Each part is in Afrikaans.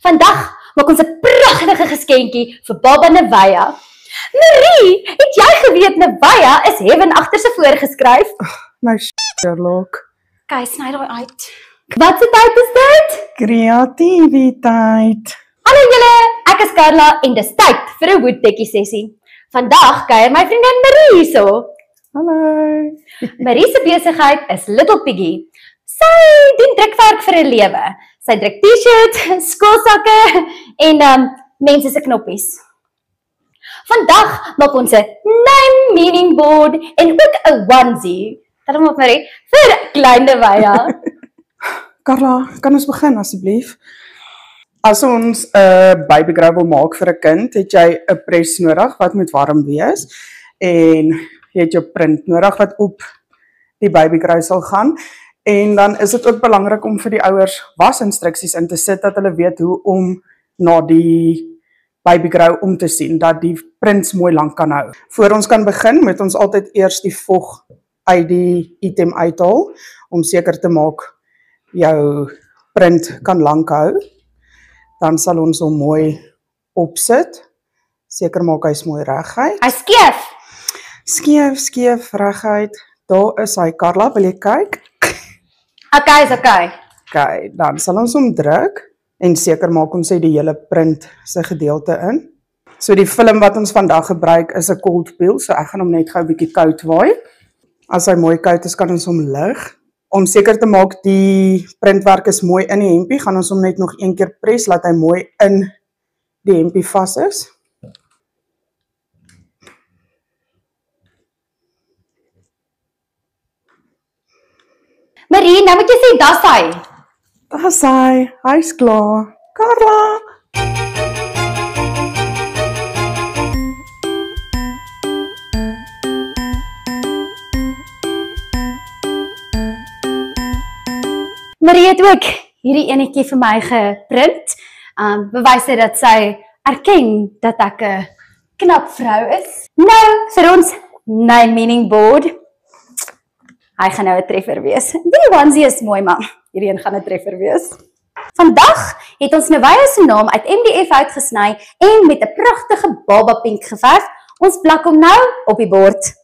Vandag maak ons 'n pragtige geskenkie vir Baba Nevaya. Marie, het jy geweet Nevaya is Heaven agter se voorgeskryf? Nou Sherlock. Kyk, sny daai uit. Wat se tyd is dit? Kreatiwiteit. Hallo julle, ek is Carla en dis tyd vir 'n woordtekkie sessie. Vandag kuier my vriendin Marie hierso. Hallo. Marie se besigheid is Little Piggy. Sy doen drukwerk vir 'n lewe. Sy druk T-shirts, skoolsakke en mense se knoppies. Vandag maak ons 'n name meaning board en ook 'n onesie. Dit moet Marie vir klein Nevaya. Carla, kan ons begin asseblief? As ons 'n baby grow wil maak vir 'n kind, het jy 'n pres nodig wat moet warm wees en jy het jou print nodig wat op die baby grow sal gaan. En dan is dit ook belangrik om vir die ouers wasinstruksies in te sit dat hulle weet hoe om na die baby grow om te sien, dat die prints mooi lank kan hou. Voor ons kan begin, moet ons altyd eers die vog uit die item uithaal om seker te maak jou print kan lank hou. Dan sal ons hom mooi opsit. Seker maak hy's mooi reguit. Hy skeef. Skeef reguit. Daar is hy. Carla, wil jy kyk? Okay, is okay. Okay, dan sal ons hom druk en seker maak ons het die hele print se gedeelte in. So die film wat ons vandag gebruik is 'n cold peel, so ek gaan hom net gou 'n bietjie koud waai. As hy mooi koud is, kan ons hom lig. Om seker te maak die printwerk is mooi in die hempie, gaan ons hom net nog een keer pres, laat hy mooi in die hempie vas is. Marie, nou moet jy sê, das hy. Dis hy's klaar. Carla! Marie het ook hierdie enetjie vir my geprint. Bewys dit dat sy erken dat ek 'n knap vrou is. Nou, vir ons name meaning board. Hy gaan nou 'n treffer wees. Die onesie is mooi, maar hierdie een gaan 'n treffer wees. Vandag het ons Nevaya se naam uit MDF uitgesny en met 'n pragtige baba pink geverf. Ons plak hom nou op die bord.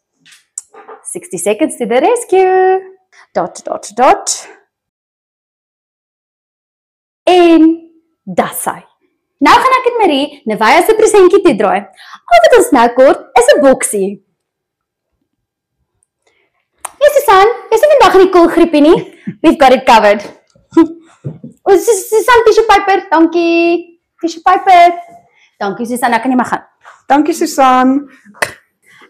60 seconds to the rescue. Dot. En das hy. Nou gaan ek met Marie Nevaya se presentjie toedraai. Al wat ons nou kort is 'n boksie. Yes, Susan, is nie vandag in die koelgriepie nie. We've got it covered. Susan, tissue paper, dankie. Tissue paper. Dankie Susan, ek kan nie meer gaan. Dankie Susan.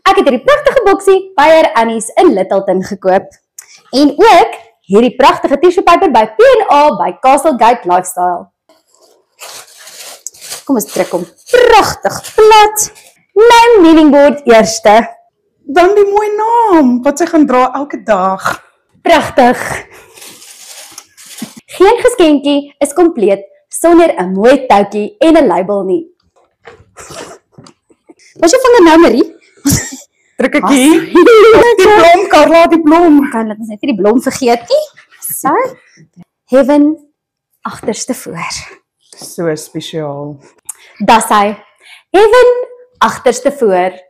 Ek het hierdie pragtige boksie by Annie's in Littleton gekoop. En ook hierdie pragtige tissue paper by P&A by Castle Gate Lifestyle. Kom ons druk hom pragtig plat. Name meaning board eerste. Dan die mooi naam wat sy gaan dra elke dag. Pragtig. Geen geskenkie is kompleet sonder 'n mooi toutjie en 'n label nie. Wat is jou vinger nou, Marie? Druk ek hier. Die blom, Carla, die blom. Kan laat ons net nie die blom vergeet nie. So. Heaven agterste voor. So spesiaal. Das hy. Heaven agterste voor.